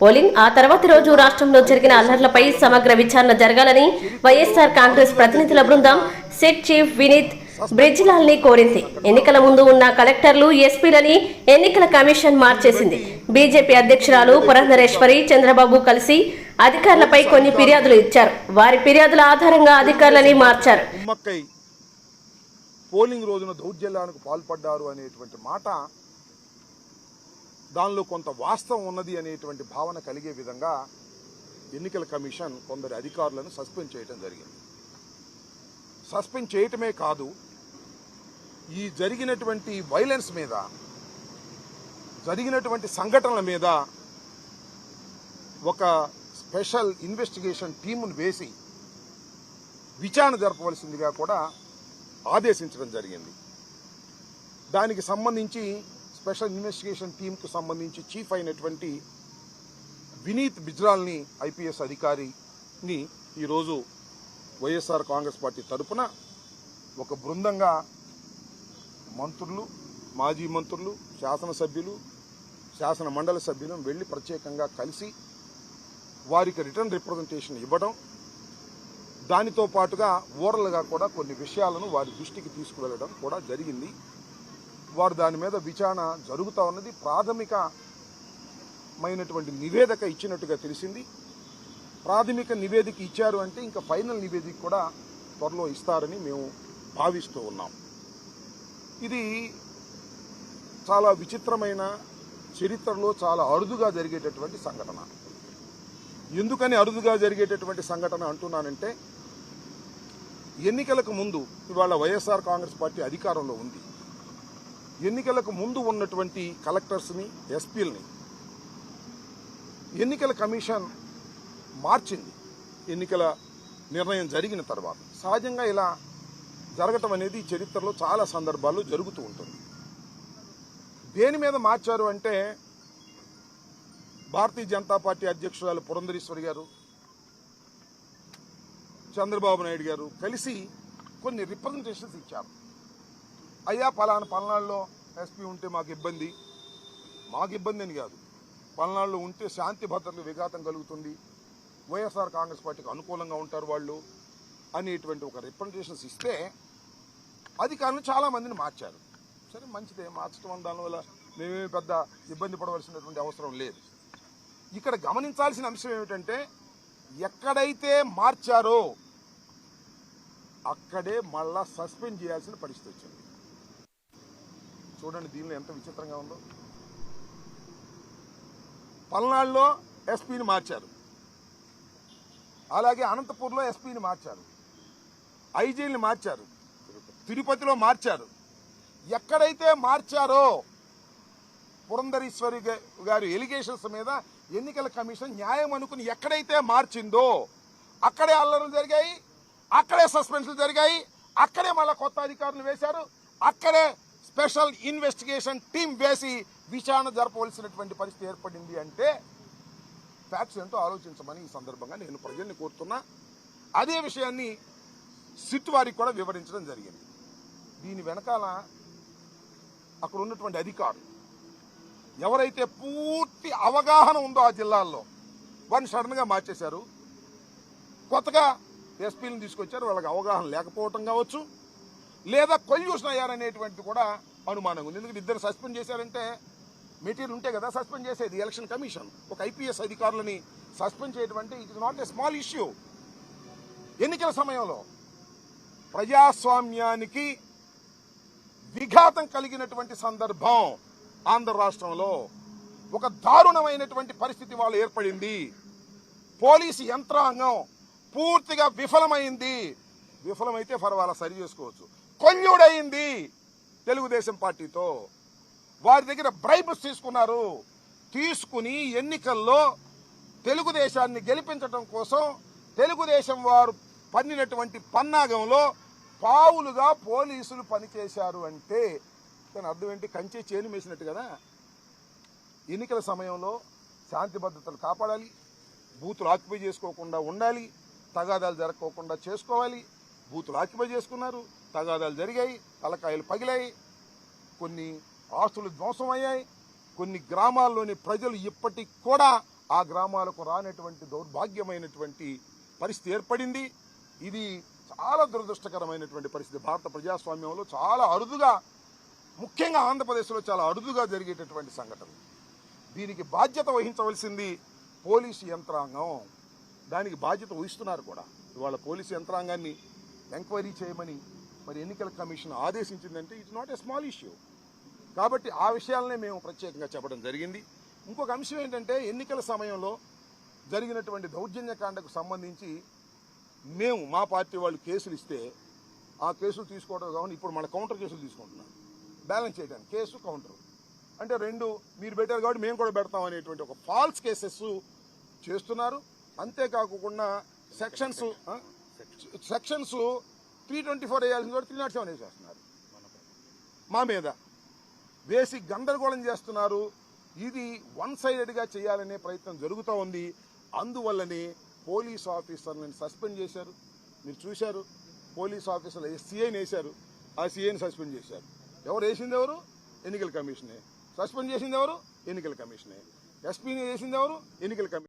Polling ఆ తర్వాతి రోజు రాష్ట్రంలో జరిగిన అల్లర్లపై సమగ్ర విచారణ జరగాలని వైఎస్ఆర్ కాంగ్రెస్ ప్రతినిధుల బృందం సిట్ చీఫ్ వినీత్ బ్రిజ్లాల్ ని కోరింది. ఎన్నికల ముందు ఉన్న కలెక్టర్లు, ఎస్పీలని ఎన్నికల కమిషన్ మార్చేసింది. బీజేపీ అధ్యక్షురాలు పురంధరేశ్వరి, చంద్రబాబు కలిసి అధికారులపై కొన్ని ఫిర్యాదులు ఇచ్చారు. వారి ఫిర్యాదుల ఆధారంగా అధికారులని మార్చారు. పోలింగ్ రోజున దౌర్జన్యానికి పాల్పడ్డారు అనేటువంటి మాట, దానిలో కొంత వాస్తవం ఉన్నది అనేటువంటి భావన కలిగే విధంగా ఎన్నికల కమిషన్ కొందరు అధికారులను సస్పెండ్ చేయడం జరిగింది. సస్పెండ్ చేయటమే కాదు, ఈ జరిగినటువంటి వైలెన్స్ మీద, జరిగినటువంటి సంఘటనల మీద ఒక స్పెషల్ ఇన్వెస్టిగేషన్ టీమును వేసి విచారణ జరపవలసిందిగా కూడా ఆదేశించడం జరిగింది. దానికి సంబంధించి స్పెషల్ ఇన్వెస్టిగేషన్ టీంకు సంబంధించి చీఫ్ అయినటువంటి వినీత్ బిజ్రాల్ని ఐపీఎస్ అధికారిని ఈరోజు వైఎస్ఆర్ కాంగ్రెస్ పార్టీ తరఫున ఒక బృందంగా మంత్రులు, మాజీ మంత్రులు, శాసనసభ్యులు, శాసన మండలి సభ్యులను వెళ్లి ప్రత్యేకంగా కలిసి వారికి రిటర్న్ రిప్రజెంటేషన్ ఇవ్వడం, దానితో పాటుగా ఓరల్గా కూడా కొన్ని విషయాలను వారి దృష్టికి తీసుకువెళ్ళడం కూడా జరిగింది. వారు దాని మీద విచారణ జరుగుతూ ఉన్నది. ప్రాథమికమైనటువంటి నివేదిక ఇచ్చినట్టుగా తెలిసింది. ప్రాథమిక నివేదిక ఇచ్చారు అంటే ఇంకా ఫైనల్ నివేదిక కూడా త్వరలో ఇస్తారని మేము భావిస్తూ ఉన్నాం. ఇది చాలా విచిత్రమైన, చరిత్రలో చాలా అరుదుగా జరిగేటటువంటి సంఘటన. ఎందుకని అరుదుగా జరిగేటటువంటి సంఘటన అంటున్నానంటే, ఎన్నికలకు ముందు, ఇవాళ వైఎస్ఆర్ కాంగ్రెస్ పార్టీ అధికారంలో ఉంది, ఎన్నికలకు ముందు ఉన్నటువంటి కలెక్టర్స్ని, ఎస్పీలని ఎన్నికల కమిషన్ మార్చింది. ఎన్నికల నిర్ణయం జరిగిన తర్వాత సహజంగా ఇలా జరగటం అనేది చరిత్రలో చాలా సందర్భాల్లో జరుగుతూ ఉంటుంది. దేని మీద మార్చారు అంటే, భారతీయ జనతా పార్టీ అధ్యక్షురాలు పురంధరేశ్వరి గారు, చంద్రబాబు నాయుడు గారు కలిసి కొన్ని రిప్రజెంటేషన్స్ ఇచ్చారు. అయ్యా పలానా పల్నాడులో ఎస్పీ ఉంటే మాకు ఇబ్బంది అని కాదు, పల్నాడులో ఉంటే శాంతి భద్రతలు విఘాతం కలుగుతుంది, వైఎస్ఆర్ కాంగ్రెస్ పార్టీకి అనుకూలంగా ఉంటారు వాళ్ళు అనేటువంటి ఒక రిప్రజెంటేషన్స్ ఇస్తే అధికారులు చాలామందిని మార్చారు. సరే, మంచిదే, మార్చడం వల్ల దానివల్ల మేమేమి పెద్ద ఇబ్బంది పడవలసినటువంటి అవసరం లేదు. ఇక్కడ గమనించాల్సిన అంశం ఏమిటంటే, ఎక్కడైతే మార్చారో అక్కడే మళ్ళా సస్పెండ్ చేయాల్సిన పరిస్థితి వచ్చింది. చూడండి దీనిలో ఎంత విచిత్రంగా ఉందో. పల్నాడులో ఎస్పీని మార్చారు, అలాగే అనంతపూర్లో ఎస్పీని మార్చారు, ఐజీని మార్చారు, తిరుపతిలో మార్చారు. ఎక్కడైతే మార్చారో పురంధరేశ్వరి గారి ఎలిగేషన్స్ మీద ఎన్నికల కమిషన్ న్యాయం అనుకుని ఎక్కడైతే మార్చిందో అక్కడే అల్లర్లు జరిగాయి, అక్కడే సస్పెన్షన్లు జరిగాయి, అక్కడే మళ్ళీ కొత్త అధికారులు వేశారు, అక్కడే స్పెషల్ ఇన్వెస్టిగేషన్ టీం వేసి విచారణ జరపవలసినటువంటి పరిస్థితి ఏర్పడింది. అంటే ఫ్యాక్ట్స్ ఏంటో ఆలోచించమని ఈ సందర్భంగా నేను ప్రజల్ని కోరుతున్నా. అదే విషయాన్ని సిట్ వారికి కూడా వివరించడం జరిగింది. దీని వెనకాల అక్కడ ఉన్నటువంటి అధికారులు ఎవరైతే పూర్తి అవగాహన ఉందో ఆ జిల్లాల్లో, వారిని సడన్గా మార్చేశారు. కొత్తగా ఎస్పీలను తీసుకొచ్చారు, వాళ్ళకి అవగాహన లేకపోవటం కావచ్చు, లేదా కొల్యూషన్ అయ్యారనేటువంటి కూడా అనుమానం ఉంది. ఎందుకంటే ఇద్దరు సస్పెండ్ చేశారంటే మెటీరియల్ ఉంటే కదా సస్పెండ్ చేసేది ఎలక్షన్ కమిషన్. ఒక ఐపీఎస్ అధికారులని సస్పెండ్ చేయడం అంటే it is not a small issue. ఎన్నికల సమయంలో ప్రజాస్వామ్యానికి విఘాతం కలిగినటువంటి సందర్భం ఆంధ్ర రాష్ట్రంలో ఒక దారుణమైనటువంటి పరిస్థితి వాళ్ళు ఏర్పడింది. పోలీసు యంత్రాంగం పూర్తిగా విఫలమైంది. విఫలమైతే పర్వాలా, సరి చేసుకోవచ్చు. కొల్యూడయింది తెలుగుదేశం పార్టీతో. వారి దగ్గర బ్రైబ్స్ తీసుకున్నారు. తీసుకుని ఎన్నికల్లో తెలుగుదేశాన్ని గెలిపించడం కోసం తెలుగుదేశం వారు పన్నినటువంటి పన్నాగంలో పావులుగా పోలీసులు పనిచేశారు. అంటే దాని అర్థం ఏంటి? కంచె చేను వేసినట్టు కదా. ఎన్నికల సమయంలో శాంతి భద్రతలు కాపాడాలి, బూతులు ఆక్యుపై చేసుకోకుండా ఉండాలి, తగాదాలు జరగకోకుండా చేసుకోవాలి. బూతులు ఆక్యుపై చేసుకున్నారు, తగాదాలు జరిగాయి, తలకాయలు పగిలాయి, కొన్ని ఆస్తులు ధ్వంసం అయ్యాయి. కొన్ని గ్రామాల్లోని ప్రజలు ఇప్పటికి కూడా ఆ గ్రామాలకు రానటువంటి దౌర్భాగ్యమైనటువంటి పరిస్థితి ఏర్పడింది. ఇది చాలా దురదృష్టకరమైనటువంటి పరిస్థితి. భారత ప్రజాస్వామ్యంలో చాలా అరుదుగా, ముఖ్యంగా ఆంధ్రప్రదేశ్లో చాలా అరుదుగా జరిగేటటువంటి సంఘటన. దీనికి బాధ్యత వహించవలసింది పోలీసు యంత్రాంగం. దానికి బాధ్యత వహిస్తున్నారు కూడా. ఇవాళ పోలీసు యంత్రాంగాన్ని ఎంక్వైరీ చేయమని మరి ఎన్నికల కమిషన్ ఆదేశించిందంటే it's not a small issue. కాబట్టి ఆ విషయాలనే మేము ప్రత్యేకంగా చెప్పడం జరిగింది. ఇంకొక అంశం ఏంటంటే, ఎన్నికల సమయంలో జరిగినటువంటి దౌర్జన్యకాండకు సంబంధించి మేము మా పార్టీ వాళ్ళు కేసులు ఇస్తే ఆ కేసులు తీసుకోవడం కాకుండా ఇప్పుడు మన కౌంటర్ కేసులు తీసుకుంటున్నాం. బ్యాలెన్స్ చేయడానికి కేసు కౌంటర్ అంటే రెండు మీరు పెట్టారు కాబట్టి మేము కూడా పెడతాం అనేటువంటి ఒక ఫాల్స్ కేసెస్ చేస్తున్నారు. అంతేకాకుండా సెక్షన్స్ 324 వేయాల్సింది కూడా 307 వేసేస్తున్నారు. మా మీద వేసి గందరగోళం చేస్తున్నారు. ఇది వన్ సైడెడ్గా చేయాలనే ప్రయత్నం జరుగుతూ ఉంది. అందువల్లనే పోలీస్ ఆఫీసర్లను సస్పెండ్ చేశారు. మీరు చూశారు, పోలీస్ ఆఫీసర్లు సీఐని వేశారు, ఆ సీఐని సస్పెండ్ చేశారు. ఎవరు వేసింది? ఎవరు? ఎన్నికల కమిషనే. సస్పెండ్ చేసింది ఎవరు? ఎన్నికల కమిషనే. ఎస్పీని వేసింది ఎవరు? ఎన్నికల కమిషన్.